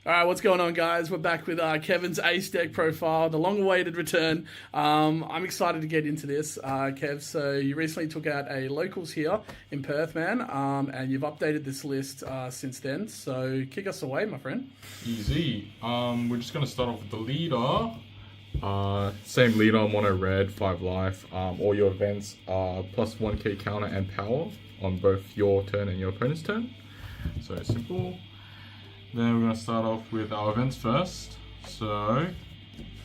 All right, what's going on, guys? We're back with Kevin's Ace Deck profile, the long-awaited return. I'm excited to get into this, Kev. So you recently took out a locals here in Perth, man, and you've updated this list since then. So kick us away, my friend. Easy. We're just going to start off with the leader. Same leader, mono red, 5 life. All your events are plus 1k counter and power on both your turn and your opponent's turn. So simple. Then we're going to start off with our events first. So,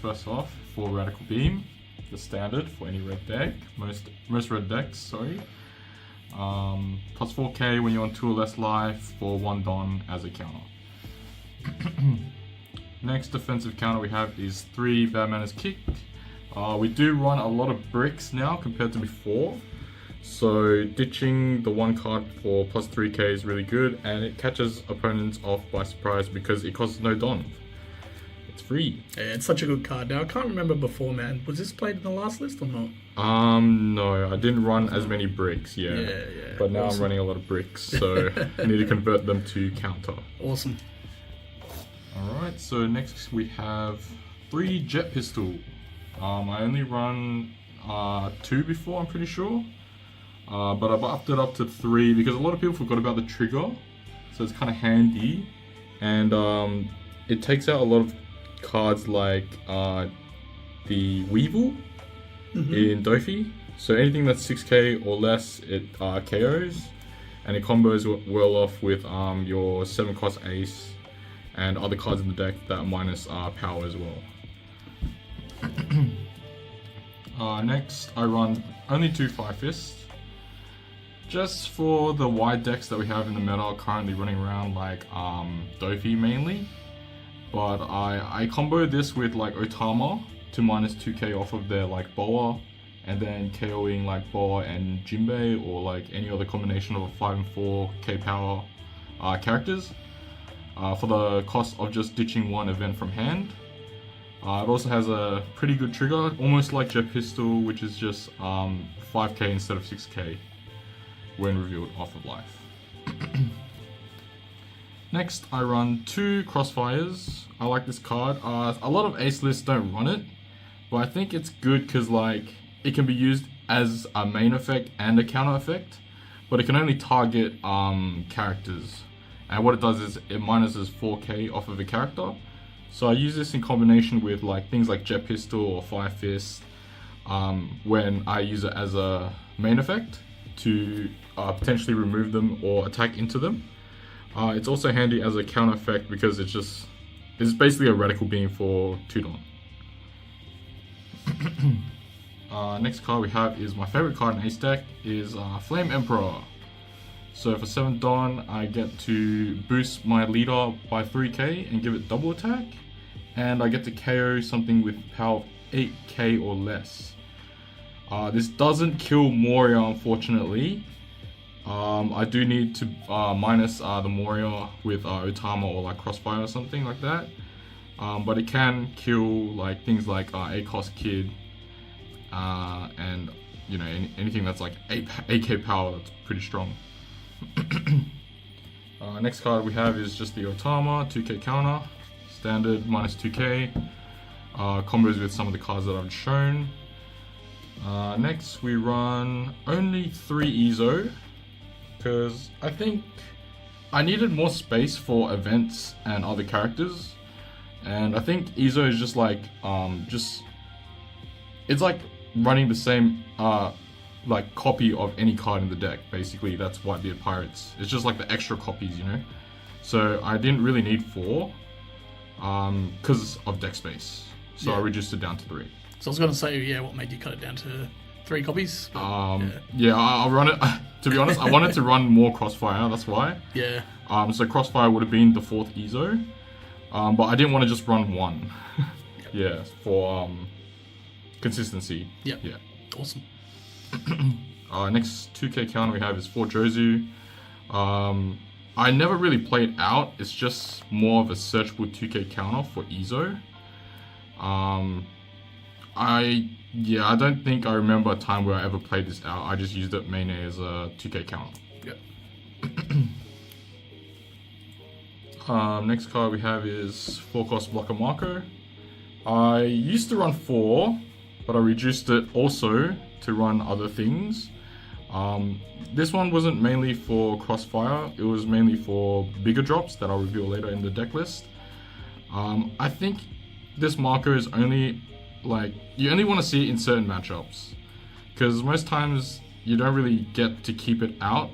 first off, for Radical Beam, the standard for any red deck, most red decks, sorry. Plus 4k when you're on 2 or less life for 1 Don as a counter. Next defensive counter we have is 3 Bad Manners Kicked. We do run a lot of bricks now compared to before. So ditching the 1 card for plus 3k is really good, and it catches opponents off by surprise because it costs no Don. It's free. Yeah, it's such a good card. Now, I can't remember before, man. Was this played in the last list or not? No, I didn't run as many bricks, yeah. But now awesome. I'm running a lot of bricks, so I need to convert them to counter. Awesome. Alright, so next we have 3 Jet Pistol. I only run 2 before, I'm pretty sure. But I've upped it up to 3 because a lot of people forgot about the trigger, so it's kind of handy, and it takes out a lot of cards like the Weevil in Dofi. So anything that's 6k or less, it KOs, and it combos well off with your 7 cost Ace and other cards in the deck that minus power as well. Next, I run only 2 Fire Fists. Just for the wide decks that we have in the meta, currently running around like Dofi mainly. But I combo this with like Otama to minus 2k off of their like Boa, and then KOing like Boa and Jinbei, or like any other combination of 5 and 4k power characters for the cost of just ditching 1 event from hand. It also has a pretty good trigger, almost like Jet Pistol, which is just 5k instead of 6k. When revealed off of life. Next, I run 2 Crossfires. I like this card. A lot of Ace lists don't run it, but I think it's good because like it can be used as a main effect and a counter effect, but it can only target characters. And what it does is it minuses 4k off of a character. So I use this in combination with like things like Jet Pistol or Fire Fist when I use it as a main effect to potentially remove them or attack into them. It's also handy as a counter effect because it's basically a Radical Beam for 2 Don. Next card we have is my favorite card in Ace deck, is Flame Emperor. So for 7 Don, I get to boost my leader by 3k and give it double attack, and I get to KO something with power of 8k or less. This doesn't kill Moria, unfortunately. I do need to minus the Moria with Otama or like Crossfire or something like that. But it can kill like things like A-Cost Kid and you know anything that's like 8k power that's pretty strong. Next card we have is just the Otama, 2k counter, standard minus 2k. Combos with some of the cards that I've shown. Next we run only 3 Ezo because I think I needed more space for events and other characters, and I think Ezo is just like it's like running the same like copy of any card in the deck. Basically that's Whitebeard Pirates. It's just like the extra copies, you know. So I didn't really need 4 because of deck space, so yeah. I reduced it down to 3. So I was going to say, yeah, what made you cut it down to 3 copies? Yeah, I'll run it. To be honest, I wanted to run more Crossfire, that's why. Yeah. So Crossfire would have been the 4th Ezo, but I didn't want to just run 1. Yep. Yeah, for consistency. Yep. Yeah. Awesome. Next 2k counter we have is 4 Jozu. I never really played out. It's just more of a searchable 2k counter for Ezo. I don't think I remember a time where I ever played this out. I just used it mainly as a 2k counter. Yep. Next card we have is 4-cost Blocker Marco. I used to run 4, but I reduced it also to run other things. This one wasn't mainly for Crossfire, it was mainly for bigger drops that I'll reveal later in the deck list. I think this Marco is only, like, you only want to see it in certain matchups. Because most times you don't really get to keep it out,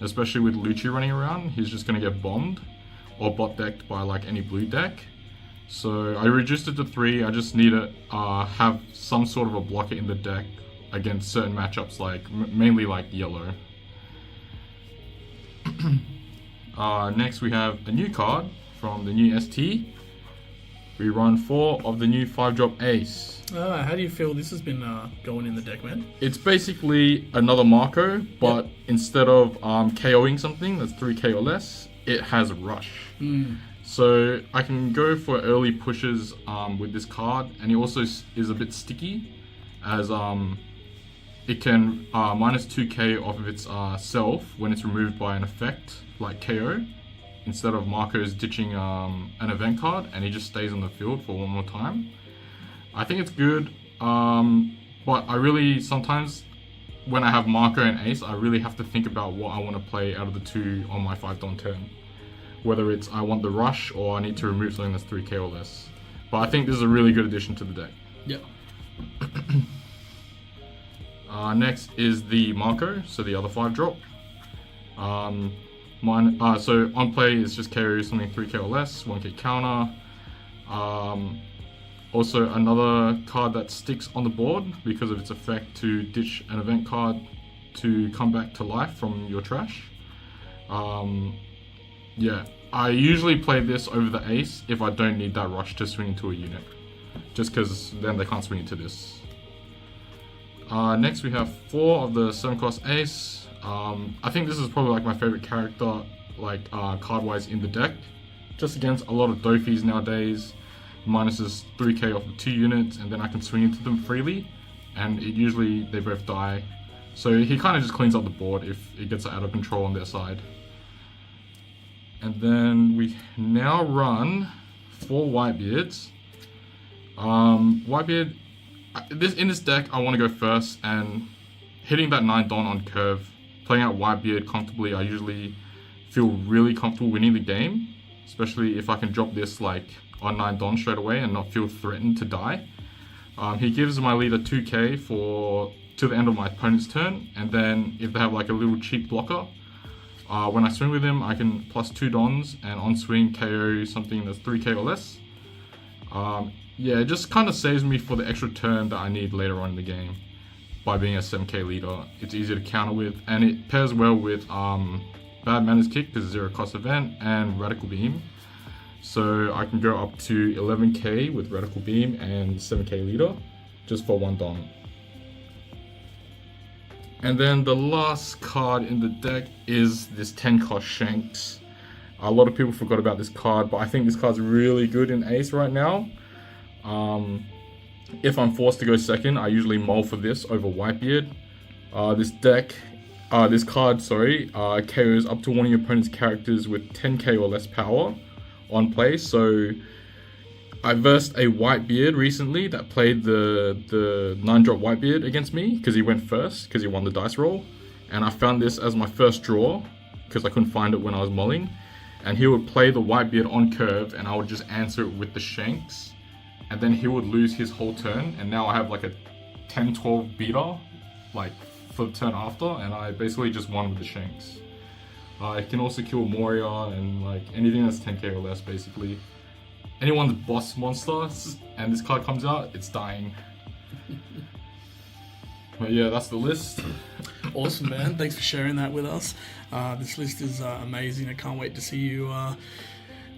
especially with Lucci running around. He's just going to get bombed or bot decked by like any blue deck. So I reduced it to 3. I just need to have some sort of a blocker in the deck against certain matchups, like mainly like yellow. Next we have a new card from the new ST. We run 4 of the new 5-drop Ace. How do you feel this has been going in the deck, man? It's basically another Marco, but instead of KOing something that's 3k or less, it has Rush. So I can go for early pushes with this card, and it also is a bit sticky, as it can minus 2k off of its self when it's removed by an effect like KO, instead of Marco's ditching an event card, and he just stays on the field for one more time. I think it's good, but I really, sometimes when I have Marco and Ace, I really have to think about what I want to play out of the 2 on my 5-don turn. Whether it's I want the Rush or I need to remove something that's 3k or less. But I think this is a really good addition to the deck. Yep. Next is the Marco, so the other 5-drop. So on play it's just KO something 3k or less, 1k counter. Also another card that sticks on the board because of its effect to ditch an event card to come back to life from your trash. Yeah, I usually play this over the Ace if I don't need that Rush to swing into a unit, just because then they can't swing into this. Next we have 4 of the 7-cost Ace. I think this is probably like my favorite character, like card-wise in the deck, just against a lot of Dofis nowadays. Minuses 3k off of 2 units, and then I can swing into them freely, and usually they both die. So he kind of just cleans up the board if it gets out of control on their side. And then we now run 4 Whitebeards. Whitebeard, in this deck I want to go first, and hitting that 9-don on curve, playing out Whitebeard comfortably, I usually feel really comfortable winning the game, especially if I can drop this like on 9-don straight away and not feel threatened to die. He gives my leader 2k to the end of my opponent's turn, and then if they have like a little cheap blocker, when I swing with him I can plus 2 dons and on swing KO something that's 3k or less. Yeah, it just kind of saves me for the extra turn that I need later on in the game by being a 7k leader. It's easy to counter with, and it pairs well with Bad Manners Kick because it's 0-cost event, and Radical Beam. So I can go up to 11k with Radical Beam and 7k leader just for 1 don. And then the last card in the deck is this 10-cost Shanks. A lot of people forgot about this card, but I think this card's really good in Ace right now. If I'm forced to go second, I usually mull for this over Whitebeard. This card KOs up to one of your opponent's characters with 10k or less power on play. So I versed a Whitebeard recently that played the 9-drop Whitebeard against me because he went first because he won the dice roll, and I found this as my first draw because I couldn't find it when I was mulling, and he would play the Whitebeard on curve and I would just answer it with the Shanks, and then he would lose his whole turn, and now I have like a 10-12 beater like for the turn after, and I basically just won with the Shanks. It can also kill Moria and like anything that's 10k or less basically. Anyone's boss monster and this card comes out, it's dying. But yeah, that's the list. Awesome, man. Thanks for sharing that with us. This list is amazing. I can't wait to see you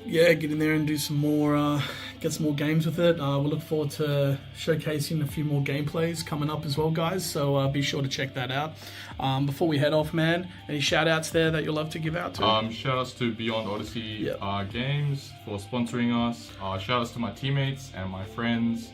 get in there and do some more, get some more games with it. We'll look forward to showcasing a few more gameplays coming up as well, guys. So be sure to check that out. Before we head off, man, any shout outs there that you'll love to give out to? Shout outs to Beyond Odyssey Games for sponsoring us. Shout outs to my teammates and my friends.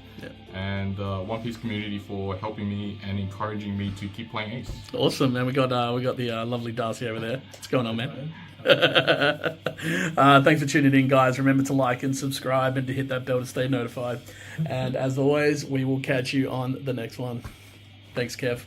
And One Piece community for helping me and encouraging me to keep playing Ace. Awesome, man. We got the lovely Darcy over there. What's going on, man? Thanks for tuning in, guys. Remember to like and subscribe and to hit that bell to stay notified. And as always, we will catch you on the next one. Thanks, Kev.